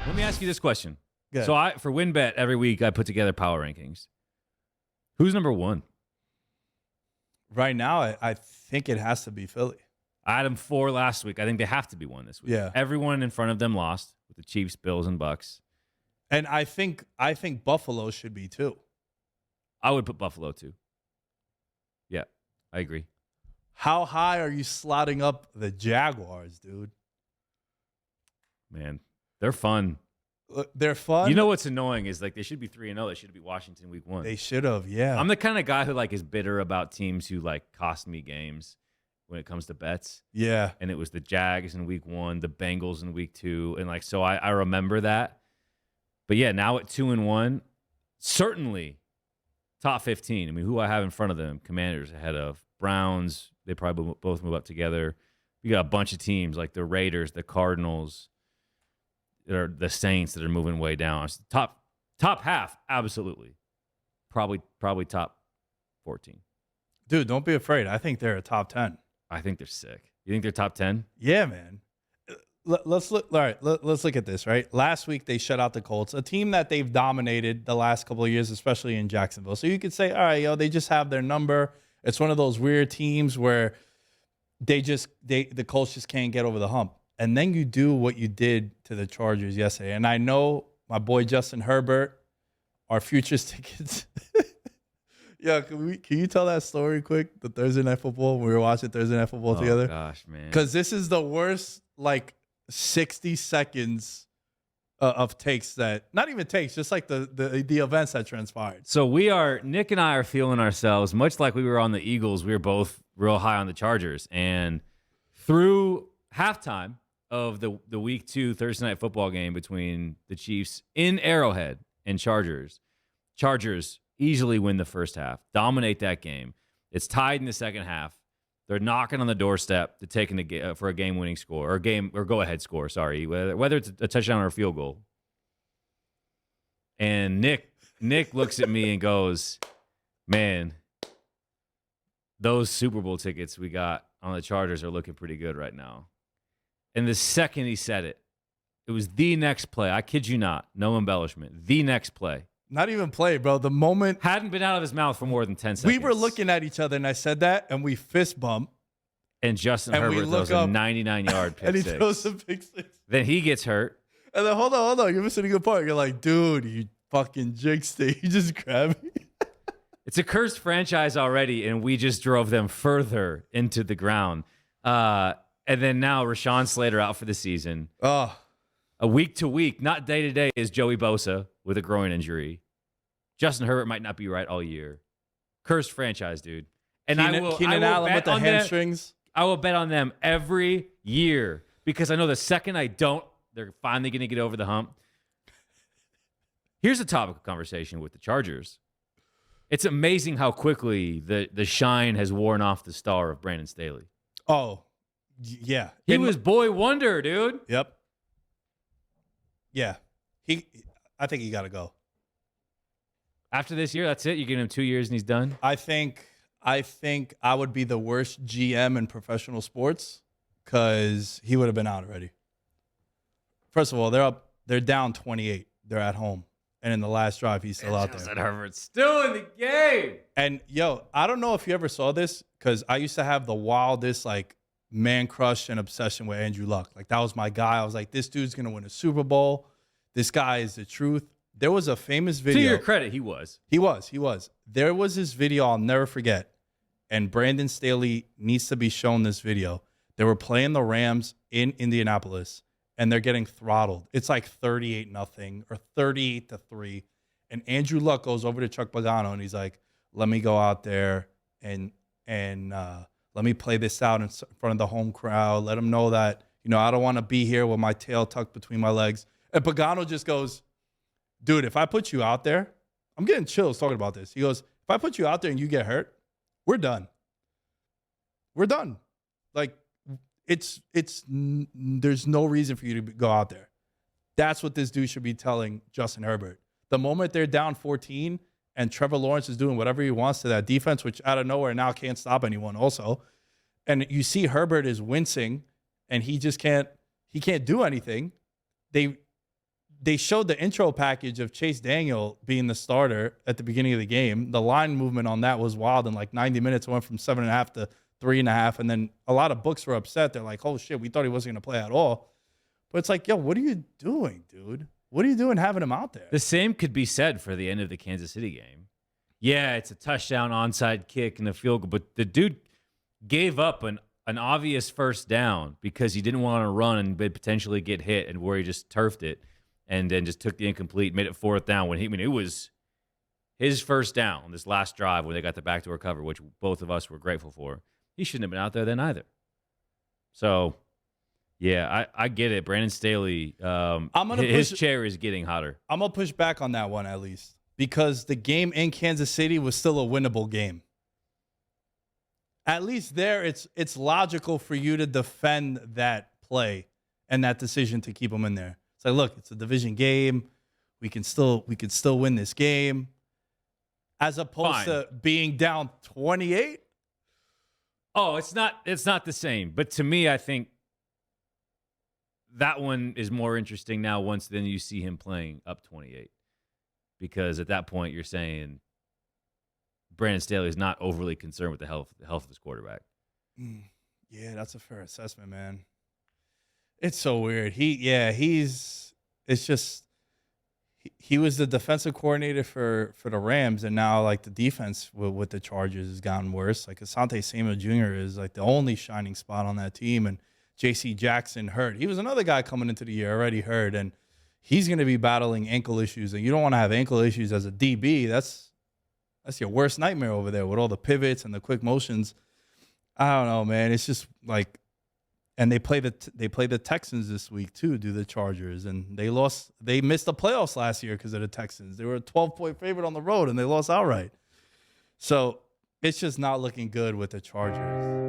Let me ask you this question. Good. So for WinBet, every week I put together power rankings. Who's number one? Right now, I think it has to be Philly. I had them 4 last week. I think they have to be one this week. Yeah. Everyone in front of them lost with the Chiefs, Bills, and Bucks. And I think Buffalo should be too. I would put Buffalo too. Yeah, I agree. How high are you slotting up the Jaguars, dude? Man, they're fun. They're fun. You know what's annoying is like they should be 3-0. They should be Washington week 1. They should have, yeah. I'm the kind of guy who like is bitter about teams who like cost me games when it comes to bets. Yeah. And it was the Jags in week 1, the Bengals in week 2, and like so I remember that. But yeah, now at 2-1, certainly top 15. I mean, who I have in front of them? Commanders ahead of Browns. They probably both move up together. You got a bunch of teams like the Raiders, the Cardinals, or the Saints that are moving way down. Top half, absolutely. Probably top 14. Dude, don't be afraid. I think they're a top 10. I think they're sick. You think they're top 10? Yeah, man. Let's look. All right, let's look at this. Right, last week they shut out the Colts, a team that they've dominated the last couple of years, especially in Jacksonville. So you could say, all right, they just have their number. It's one of those weird teams where the Colts just can't get over the hump. And then you do what you did to the Chargers yesterday. And I know my boy Justin Herbert, our futures tickets. Yeah, can you tell that story quick? The Thursday Night Football. We were watching Thursday Night Football together. Oh gosh, man. Because this is the worst, 60 seconds of takes that, not even takes, just like the events that transpired. So Nick and I are feeling ourselves much like we were on the Eagles. We were both real high on the Chargers. And through halftime of the week 2 Thursday Night Football game between the Chiefs in Arrowhead and Chargers easily win the first half, dominate that game. It's tied in the second half. They're knocking on the doorstep to take for a game-winning score or go-ahead score. Sorry, whether it's a touchdown or a field goal. And Nick looks at me and goes, "Man, those Super Bowl tickets we got on the Chargers are looking pretty good right now." And the second he said it, it was the next play. I kid you not, no embellishment. The next play. Not even play, bro. The moment hadn't been out of his mouth for more than 10 seconds. we were looking at each other, and I said that, and we fist bump. And Justin Herbert throws a 99-yard pick and he six. throws a pick six. Then he gets hurt. And then hold on. You're missing a good part. You're like, dude, you fucking jinxed it. You just grabbed me. It's a cursed franchise already, and we just drove them further into the ground. And then now Rashawn Slater out for the season. Oh. A week to week, not day to day, is Joey Bosa with a groin injury. Justin Herbert might not be right all year. Cursed franchise, dude. And Keenan Allen with the hamstrings. I will bet on them every year because I know the second I don't, they're finally going to get over the hump. Here's a topic of conversation with the Chargers. It's amazing how quickly the shine has worn off the star of Brandon Staley. Oh, yeah. He was boy wonder, dude. Yep. Yeah. I think he got to go. After this year, that's it? You give him 2 years and he's done? I think I would be the worst GM in professional sports because he would have been out already. First of all, they're down 28. They're at home. And in the last drive, he's still out there. Justin Herbert's still in the game. And, I don't know if you ever saw this because I used to have the wildest, man crush and obsession with Andrew Luck. That was my guy. I was like, this dude's going to win a Super Bowl. This guy is the truth. There was a famous video. To your credit, he was. He was. There was this video I'll never forget. And Brandon Staley needs to be shown this video. They were playing the Rams in Indianapolis, and they're getting throttled. It's like 38-0 or 38-3. And Andrew Luck goes over to Chuck Pagano, and he's like, let me go out there and let me play this out in front of the home crowd. Let them know that, I don't want to be here with my tail tucked between my legs. And Pagano just goes, dude, if I put you out there, I'm getting chills talking about this. He goes, if I put you out there and you get hurt, we're done. We're done. There's no reason for you to go out there. That's what this dude should be telling Justin Herbert. The moment they're down 14 and Trevor Lawrence is doing whatever he wants to that defense, which out of nowhere now can't stop anyone also, and you see Herbert is wincing and he just can't do anything. they showed the intro package of Chase Daniel being the starter at the beginning of the game. The line movement on that was wild. In like 90 minutes, it went from 7.5 to 3.5. And then a lot of books were upset. They're like, oh, shit, we thought he wasn't going to play at all. But it's like, yo, what are you doing, dude? What are you doing having him out there? The same could be said for the end of the Kansas City game. Yeah, it's a touchdown onside kick and a field goal, but the dude gave up an obvious first down because he didn't want to run and potentially get hit, and where he just turfed it and then just took the incomplete, made it fourth down when it was his first down on this last drive when they got the backdoor cover, which both of us were grateful for. He shouldn't have been out there then either. So, yeah, I get it. Brandon Staley, his chair is getting hotter. I'm going to push back on that one at least because the game in Kansas City was still a winnable game. At least there, it's logical for you to defend that play and that decision to keep him in there. It's like, look, it's a division game. We can still win this game, as opposed to being down 28. Oh, it's not the same. But to me, I think that one is more interesting now once then you see him playing up 28, because at that point you're saying Brandon Staley is not overly concerned with the health of his quarterback. Yeah, that's a fair assessment, man. It's so weird. He was the defensive coordinator for the Rams, and now like the defense with the Chargers has gotten worse. Like Asante Samuel Jr. is like the only shining spot on that team, and J.C. Jackson hurt. He was another guy coming into the year already hurt, and he's going to be battling ankle issues, and you don't want to have ankle issues as a DB. That's your worst nightmare over there with all the pivots and the quick motions. I don't know, man. It's just like, and they play the Texans this week too, do the Chargers, and they lost. They missed the playoffs last year because of the Texans. They were a 12-point favorite on the road, and they lost outright. So it's just not looking good with the Chargers.